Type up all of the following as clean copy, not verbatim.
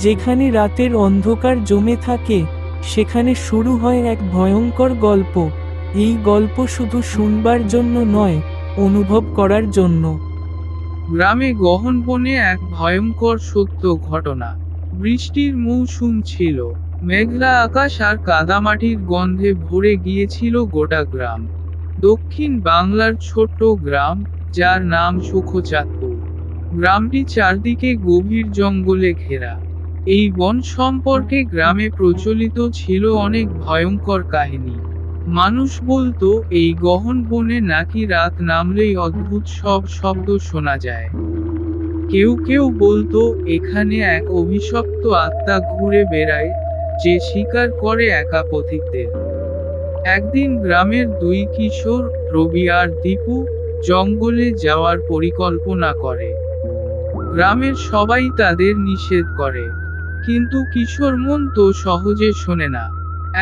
যেখানে রাতের অন্ধকার জমে থাকে, সেখানে শুরু হয় এক ভয়ঙ্কর গল্প। এই গল্প শুধু শুনবার জন্য নয়, অনুভব করার জন্য। গ্রামে গহন বনে এক ভয়ঙ্কর সত্য ঘটনা। বৃষ্টির মৌসুম ছিল। মেঘলা আকাশ আর কাদামাটির গন্ধে ভরে গিয়েছিল গোটা গ্রাম। দক্ষিণ বাংলার ছোট্ট গ্রাম, যার নাম সুখচাঁদপুর। গ্রামটি চারদিকে গভীর জঙ্গলে ঘেরা। এই বন সম্পর্কে গ্রামে প্রচলিত ছিল অনেক ভয়ঙ্কর কাহিনী। মানুষ বলতো এই গহন বনে নাকি রাত নামলেই অদ্ভুত সব শব্দ শোনা যায়। কেউ কেউ বলতো এখানে এক অভিশপ্ত আত্মা ঘুরে বেড়ায়, যে শিকার করে একা পথিকদের। একদিন গ্রামের দুই কিশোর, রবি আর দীপু, জঙ্গলে যাওয়ার পরিকল্পনা করে। গ্রামের সবাই তাদের নিষেধ করে, কিন্তু কিশোর মন তো সহজে শোনে না।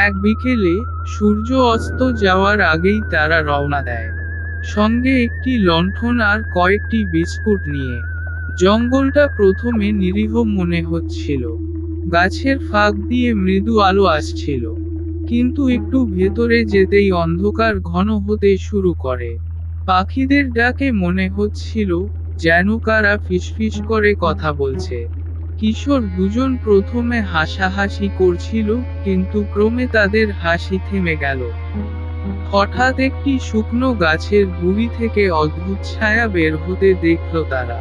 এক বিকেলে, সূর্য অস্ত যাওয়ার আগেই তারা রওনা দেয়, সঙ্গে একটি লণ্ঠন আর কয়েকটি বিস্কুট নিয়ে। জঙ্গলটা প্রথমে নিরীহ মনে হচ্ছিল। গাছের ফাঁক দিয়ে মৃদু আলো আসছিল, কিন্তু একটু ভেতরে যেতেই অন্ধকার ঘন হতে শুরু করে। পাখিদের ডাকে মনে হচ্ছিল যেন কারা ফিসফিস করে কথা বলছে। কিশোর দুজন প্রথমে হাসাহাসি করছিল, কিন্তু ক্রমে তাদের হাসি থেমে গেল। হঠাৎ একটি শুকনো গাছের গুড়ি থেকে অদ্ভুত ছায়া বের হতে দেখল তারা।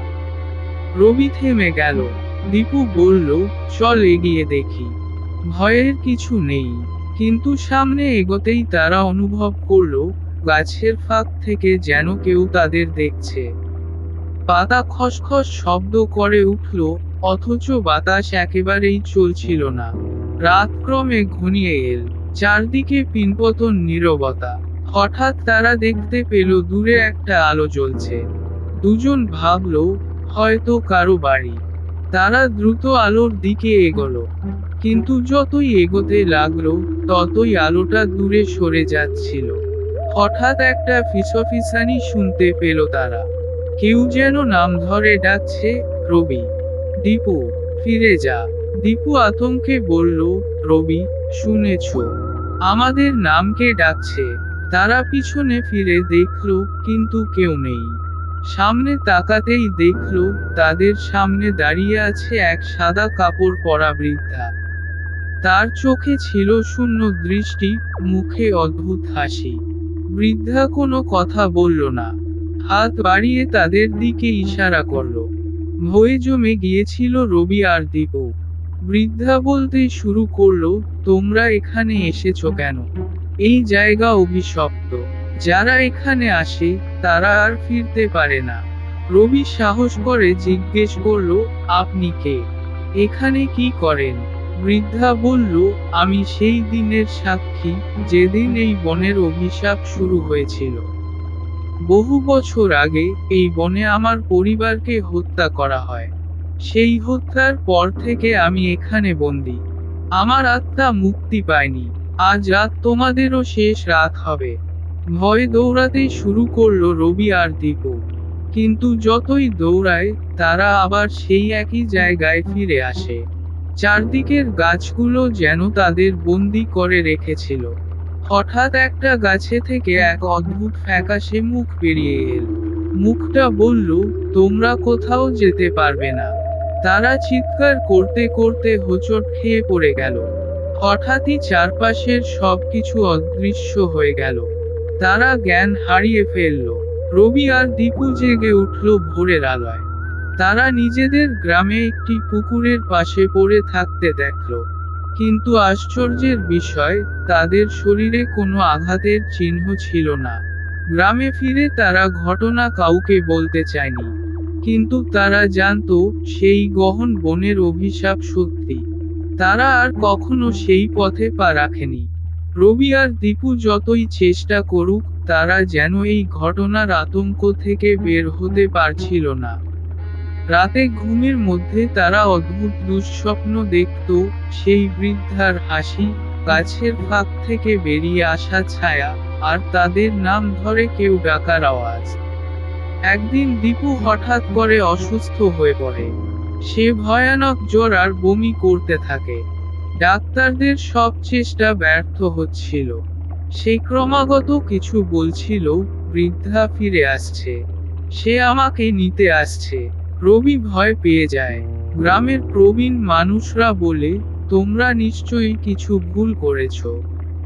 রবি থেমে গেল। দীপু বলল, চল এগিয়ে দেখি। ভয়ের কিছু নেই। কিন্তু সামনে এগোতেই তারা অনুভব করল, গাছের ফাঁক থেকে যেন কেউ তাদের দেখছে। পাতা খসখস শব্দ করে উঠল, অথচ বাতাস একেবারেই চলছিল না। রাত ক্রমে ঘনিয়ে এল। চারদিকে পিনপতন নীরবতা। হঠাৎ তারা দেখতে পেল দূরে একটা আলো জ্বলছে। দুজন ভাবল, হয়তো কারো বাড়ি। তারা দ্রুত আলোর দিকে এগোলো। কিন্তু যতই এগোতে লাগলো, ততই আলোটা দূরে সরে যাচ্ছিল। হঠাৎ একটা ফিসফিসানি শুনতে পেল তারা। কেউ যেন নাম ধরে ডাকছে, রবি, দীপু, ফিরে যা। দীপু আতঙ্কে বলল, রবি, শুনেছ? আমাদের নাম কে ডাকছে? তারা পিছনে ফিরে দেখল, কিন্তু কেউ নেই। সামনে তাকাতেই দেখল, তাদের সামনে দাঁড়িয়ে আছে এক সাদা কাপড় পরা বৃদ্ধা। তার চোখে ছিল শূন্য দৃষ্টি, মুখে অদ্ভুত হাসি। বৃদ্ধা কোনো কথা বলল না, হাত বাড়িয়ে তাদের দিকে ইশারা করল। ভয়ে জমে গিয়েছিল রবি আর দীপু। বৃদ্ধা বলতে শুরু করলো, তোমরা এখানে এসেছো কেন? এই জায়গা অভিশপ্ত। যারা এখানে আসে, তারা আর ফিরতে পারে না। রবি সাহস করে জিজ্ঞেস করলো, আপনি কে? এখানে কি করেন? বৃদ্ধা বলল, আমি সেই দিনের সাক্ষী, যেদিন এই বনের অভিশাপ শুরু হয়েছিল। বহু বছর আগে এই বনে আমার পরিবারকে হত্যা করা হয়। সেই হত্যার পর থেকে আমি এখানে বন্দী। আমার আত্মা মুক্তি পায়নি। আজ রাত তোমাদেরও শেষ রাত হবে। ভয়ে দৌড়াতে শুরু করলো রবি আর দীপু। কিন্তু যতই দৌড়ায়, তারা আবার সেই একই জায়গায় ফিরে আসে। চারদিকের গাছগুলো যেন তাদের বন্দি করে রেখেছিল। হঠাৎ একটা গাছে থেকে এক অদ্ভুত ফ্যাকাশে মুখ বেরিয়ে এল। মুখটা বলল, তোমরা কোথাও যেতে পারবে না। তারা চিৎকার করতে করতে হোঁচট খেয়ে পড়ে গেল। হঠাৎই চারপাশের সবকিছু অদৃশ্য হয়ে গেল। তারা জ্ঞান হারিয়ে ফেলল। রবি আর দীপু জেগে উঠল ভোরের আলোয়। তারা নিজেদের গ্রামে একটি পুকুরের পাশে পড়ে থাকতে দেখল। কিন্তু আশ্চর্যের বিষয়, তাদের শরীরে কোনো আঘাতের চিহ্ন ছিল না। গ্রামে ফিরে তারা ঘটনা কাউকে বলতে চায়নি। কিন্তু তারা জানতো, সেই গহন বনের অভিশাপ সত্যি। তারা আর কখনো সেই পথে পা রাখেনি। রবি আর দীপু যতই চেষ্টা করুক, তারা যেন এই ঘটনার আতঙ্ক থেকে বের হতে পারছিল না। রাতে ঘুমের মধ্যে তারা অদ্ভুত দুঃস্বপ্ন দেখত, সেই বৃদ্ধার হাসি, গাছের ফাঁক থেকে বেরিয়ে আসা ছায়া, আর তাদের নাম ধরে কেউ ডাকার আওয়াজ। একদিন দীপু হঠাৎ করে অসুস্থ হয়ে পড়ে। সে ভয়ানক জ্বর আর বমি করতে থাকে। ডাক্তারদের সব চেষ্টা ব্যর্থ হচ্ছিল। সে ক্রমাগত কিছু বলছিল, বৃদ্ধা ফিরে আসছে, সে আমাকে নিতে আসছে। রবি ভয় পেয়ে যায়। গ্রামের প্রবীণ মানুষরা বলে, তোমরা নিশ্চয়ই কিছু ভুল করেছো।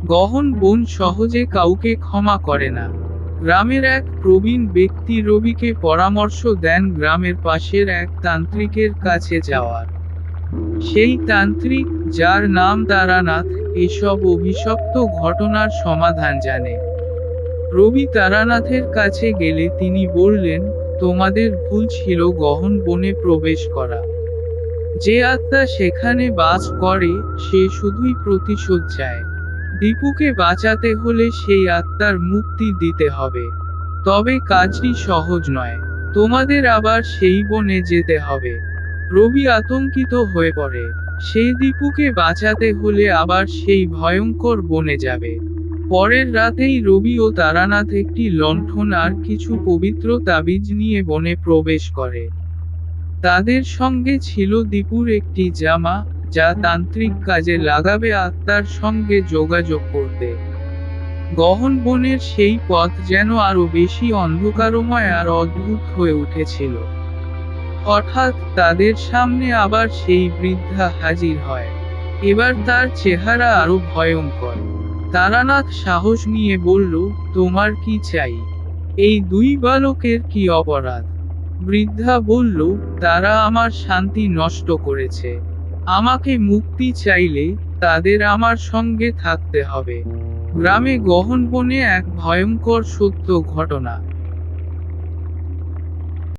গহন বোন সহজে কাউকে ক্ষমা করে না। গ্রামের এক প্রবীণ ব্যক্তি রবিকে পরামর্শ দেন গ্রামের পাশের এক তান্ত্রিকের কাছে যাওয়ার। সেই তান্ত্রিক, যার নাম তারানাথ, এসব অভিশপ্ত ঘটনার সমাধান জানে। রবি তারানাথের কাছে গেলে তিনি বললেন, তোমাদের ভুল ছিল গহন বনে প্রবেশ করা। যে আত্মা সেখানে বাস করে, সে শুধুই প্রতিশোধ চায়। দীপুকে বাঁচাতে হলে সেই আত্মার মুক্তি দিতে হবে। তবে কাজটি সহজ নয়। তোমাদের আবার সেই বনে যেতে হবে। রবি আতঙ্কিত হয়ে পড়ে। সেই দীপুকে বাঁচাতে হলে আবার সেই ভয়ঙ্কর বনে যাবে। পরের রাতেই রবি ও তারানাথ একটি লণ্ঠন আর কিছু পবিত্র তাবিজ নিয়ে বনে প্রবেশ করে। তাদের সঙ্গে ছিল দীপুর একটি জামা, যা তান্ত্রিক কাজে লাগাবে আত্মার সঙ্গে যোগাযোগ করতে। গহন বনের সেই পথ যেন আরো বেশি অন্ধকারময় আর অদ্ভুত হয়ে উঠেছিল। হঠাৎ তাদের সামনে আবার সেই বৃদ্ধা হাজির হয়। এবার তার চেহারা আরো ভয়ঙ্কর। তারানাথ সাহস নিয়ে বলল, তোমার কি চাই? এই দুই বালকের কি অপরাধ? বৃদ্ধা বলল, তারা আমার শান্তি নষ্ট করেছে। আমাকে মুক্তি চাইলে তাদের আমার সঙ্গে থাকতে হবে। গ্রামে গহন বনে এক ভয়ঙ্কর সত্য ঘটনা।